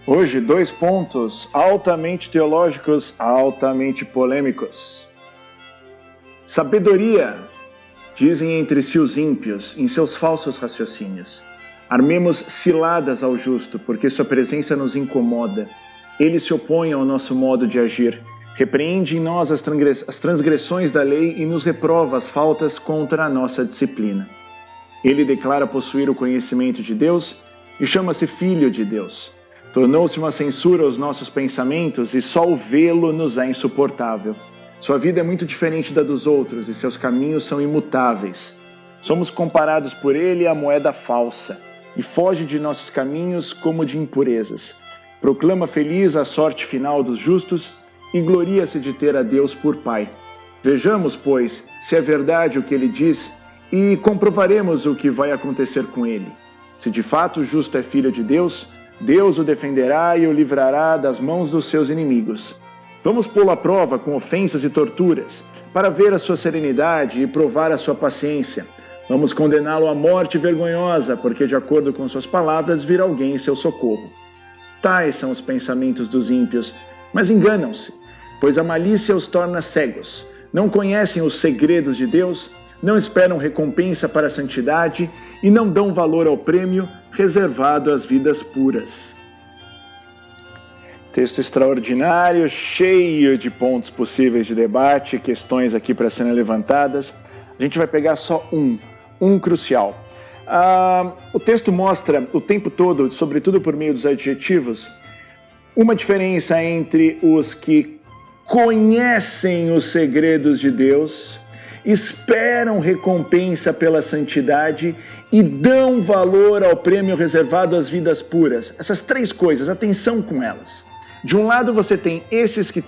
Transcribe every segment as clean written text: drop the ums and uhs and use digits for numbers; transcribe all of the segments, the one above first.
Hoje, 2 pontos altamente teológicos, altamente polêmicos. Sabedoria, dizem entre si os ímpios, em seus falsos raciocínios. Armemos ciladas ao justo, porque sua presença nos incomoda. Ele se opõe ao nosso modo de agir. Repreende em nós as transgressões da lei e nos reprova as faltas contra a nossa disciplina. Ele declara possuir o conhecimento de Deus e chama-se Filho de Deus. Tornou-se uma censura aos nossos pensamentos e só o vê-lo nos é insuportável. Sua vida é muito diferente da dos outros e seus caminhos são imutáveis. Somos comparados por ele à moeda falsa e foge de nossos caminhos como de impurezas. Proclama feliz a sorte final dos justos e gloria-se de ter a Deus por Pai. Vejamos, pois, se é verdade o que ele diz e comprovaremos o que vai acontecer com ele. Se de fato o justo é filho de Deus, Deus o defenderá e o livrará das mãos dos seus inimigos. Vamos pô-lo à prova com ofensas e torturas, para ver a sua serenidade e provar a sua paciência. Vamos condená-lo à morte vergonhosa, porque de acordo com suas palavras virá alguém em seu socorro. Tais são os pensamentos dos ímpios, mas enganam-se, pois a malícia os torna cegos. Não conhecem os segredos de Deus, não esperam recompensa para a santidade e não dão valor ao prêmio reservado às vidas puras. Texto extraordinário, cheio de pontos possíveis de debate, questões aqui para serem levantadas. A gente vai pegar só um crucial. O texto mostra o tempo todo, sobretudo por meio dos adjetivos, uma diferença entre os que conhecem os segredos de Deus, esperam recompensa pela santidade e dão valor ao prêmio reservado às vidas puras. Essas 3 coisas, atenção com elas. De um lado você tem esses que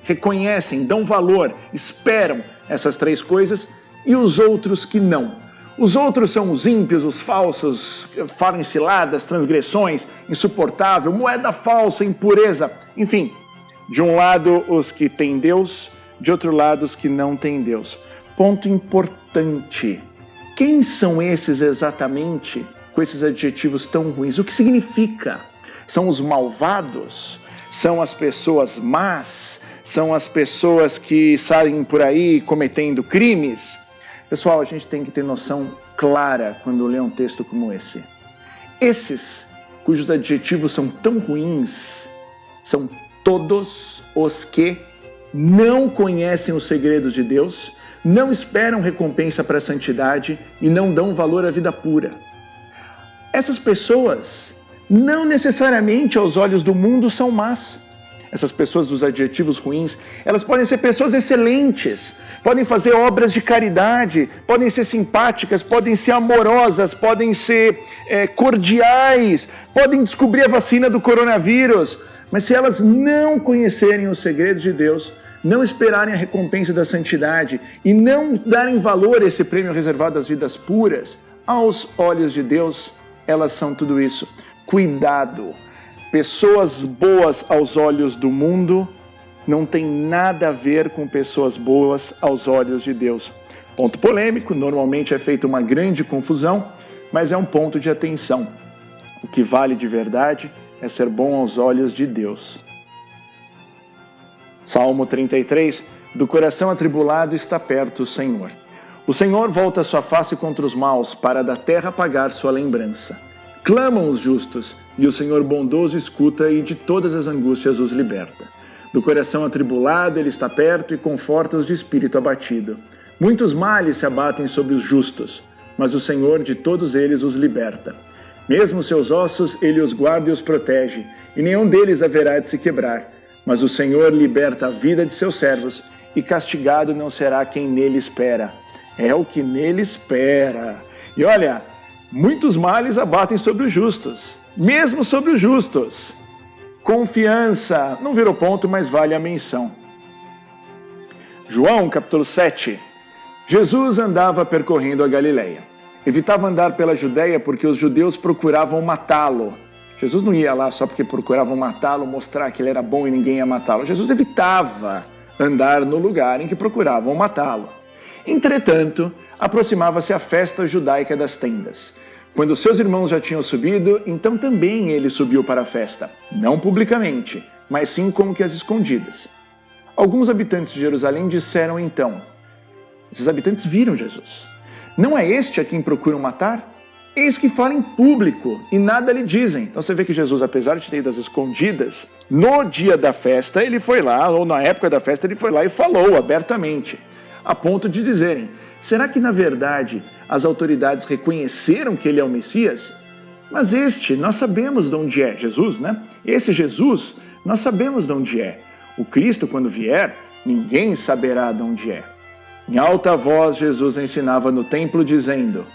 reconhecem, dão valor, esperam essas 3 coisas, e os outros que não. Os outros são os ímpios, os falsos, falam em ciladas, transgressões, insuportável, moeda falsa, impureza, enfim. De um lado os que têm Deus, de outro lado os que não têm Deus. Ponto importante. Quem são esses exatamente, com esses adjetivos tão ruins? O que significa? São os malvados? São as pessoas más? São as pessoas que saem por aí cometendo crimes? Pessoal, a gente tem que ter noção clara quando lê um texto como esse. Esses, cujos adjetivos são tão ruins, são todos os que não conhecem os segredos de Deus, não esperam recompensa para a santidade e não dão valor à vida pura. Essas pessoas, não necessariamente aos olhos do mundo, são más. Essas pessoas dos adjetivos ruins, elas podem ser pessoas excelentes, podem fazer obras de caridade, podem ser simpáticas, podem ser amorosas, podem ser cordiais, podem descobrir a vacina do coronavírus, mas se elas não conhecerem os segredos de Deus, não esperarem a recompensa da santidade e não darem valor a esse prêmio reservado às vidas puras, aos olhos de Deus, elas são tudo isso. Cuidado! Pessoas boas aos olhos do mundo não tem nada a ver com pessoas boas aos olhos de Deus. Ponto polêmico, normalmente é feita uma grande confusão, mas é um ponto de atenção. O que vale de verdade é ser bom aos olhos de Deus. Salmo 33, do coração atribulado está perto o Senhor. O Senhor volta sua face contra os maus, para da terra apagar sua lembrança. Clamam os justos, e o Senhor bondoso escuta e de todas as angústias os liberta. Do coração atribulado ele está perto e conforta os de espírito abatido. Muitos males se abatem sobre os justos, mas o Senhor de todos eles os liberta. Mesmo seus ossos ele os guarda e os protege, e nenhum deles haverá de se quebrar. Mas o Senhor liberta a vida de seus servos, e castigado não será quem nele espera. É o que nele espera. E olha, muitos males abatem sobre os justos, mesmo sobre os justos. Confiança, não virou ponto, mas vale a menção. João, capítulo 7. Jesus andava percorrendo a Galileia. Evitava andar pela Judéia porque os judeus procuravam matá-lo. Jesus não ia lá só porque procuravam matá-lo, mostrar que ele era bom e ninguém ia matá-lo. Jesus evitava andar no lugar em que procuravam matá-lo. Entretanto, aproximava-se a festa judaica das tendas. Quando seus irmãos já tinham subido, então também ele subiu para a festa, não publicamente, mas sim como que às escondidas. Alguns habitantes de Jerusalém disseram então, esses habitantes viram Jesus. Não é este a quem procuram matar? Eis que fala em público e nada lhe dizem. Então você vê que Jesus, apesar de ter ido às escondidas, no dia da festa ele foi lá, ou na época da festa ele foi lá e falou abertamente, a ponto de dizerem, será que na verdade as autoridades reconheceram que ele é o Messias? Mas este, nós sabemos de onde é, Jesus, né? Esse Jesus, nós sabemos de onde é. O Cristo, quando vier, ninguém saberá de onde é. Em alta voz, Jesus ensinava no templo, dizendo,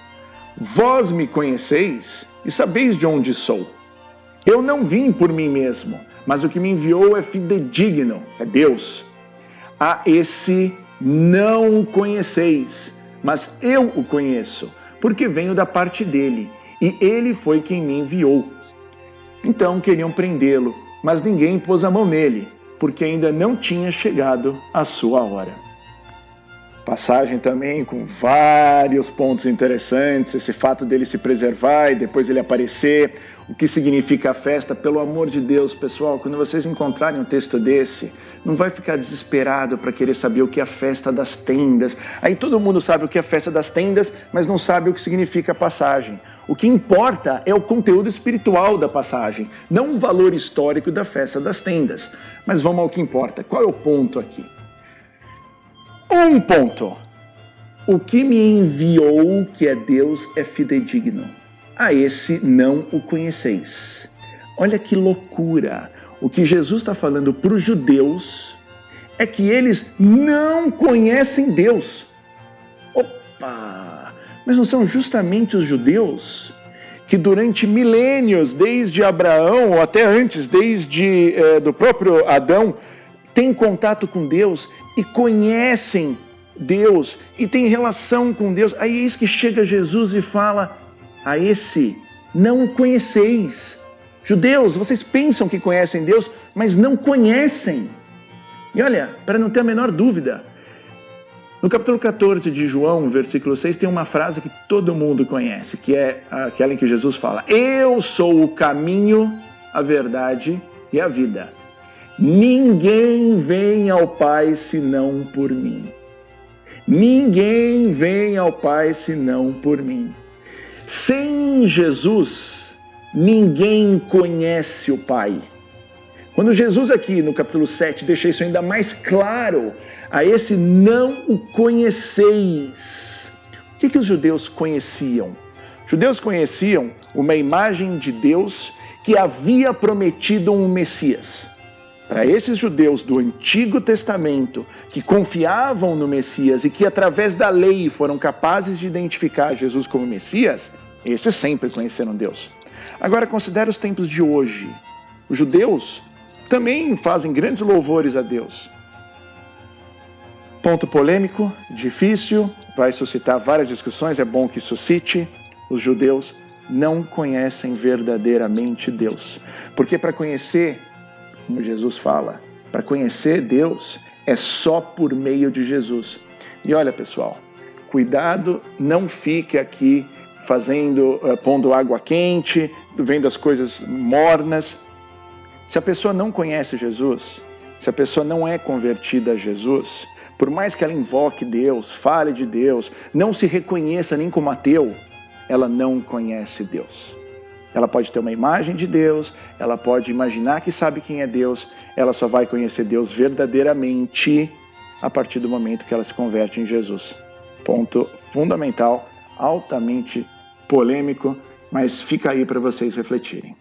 vós me conheceis e sabeis de onde sou. Eu não vim por mim mesmo, mas o que me enviou é fidedigno, é Deus. A esse não o conheceis, mas eu o conheço, porque venho da parte dele, e ele foi quem me enviou. Então queriam prendê-lo, mas ninguém pôs a mão nele, porque ainda não tinha chegado a sua hora. Passagem também com vários pontos interessantes, esse fato dele se preservar e depois ele aparecer, o que significa a festa, pelo amor de Deus, pessoal, quando vocês encontrarem um texto desse, não vai ficar desesperado para querer saber o que é a festa das tendas. Aí todo mundo sabe o que é a festa das tendas, mas não sabe o que significa a passagem. O que importa é o conteúdo espiritual da passagem, não o valor histórico da festa das tendas. Mas vamos ao que importa. Qual é o ponto aqui? Um ponto. O que me enviou, que é Deus, é fidedigno. A esse não o conheceis. Olha que loucura. O que Jesus está falando para os judeus é que eles não conhecem Deus. Opa! Mas não são justamente os judeus que durante milênios, desde Abraão ou até antes, desde do próprio Adão, têm contato com Deus e conhecem Deus e têm relação com Deus. Aí eis que chega Jesus e fala, a esse não o conheceis. Judeus, vocês pensam que conhecem Deus, mas não conhecem. E olha, para não ter a menor dúvida, no capítulo 14 de João, versículo 6, tem uma frase que todo mundo conhece, que é aquela em que Jesus fala, eu sou o caminho, a verdade e a vida. Ninguém vem ao Pai senão por mim. Ninguém vem ao Pai senão por mim. Sem Jesus, ninguém conhece o Pai. Quando Jesus aqui no capítulo 7 deixa isso ainda mais claro, a esse não o conheceis. O que os judeus conheciam? Os judeus conheciam uma imagem de Deus que havia prometido um Messias. Para esses judeus do Antigo Testamento, que confiavam no Messias e que através da lei foram capazes de identificar Jesus como Messias, esses sempre conheceram Deus. Agora considere os tempos de hoje. Os judeus também fazem grandes louvores a Deus. Ponto polêmico, difícil, vai suscitar várias discussões, é bom que suscite. Os judeus não conhecem verdadeiramente Deus. Porque para conhecer, como Jesus fala, para conhecer Deus é só por meio de Jesus. E olha, pessoal, cuidado, não fique aqui pondo água quente, vendo as coisas mornas. Se a pessoa não conhece Jesus, se a pessoa não é convertida a Jesus, por mais que ela invoque Deus, fale de Deus, não se reconheça nem como ateu, ela não conhece Deus. Ela pode ter uma imagem de Deus, ela pode imaginar que sabe quem é Deus, ela só vai conhecer Deus verdadeiramente a partir do momento que ela se converte em Jesus. Ponto fundamental, altamente polêmico, mas fica aí para vocês refletirem.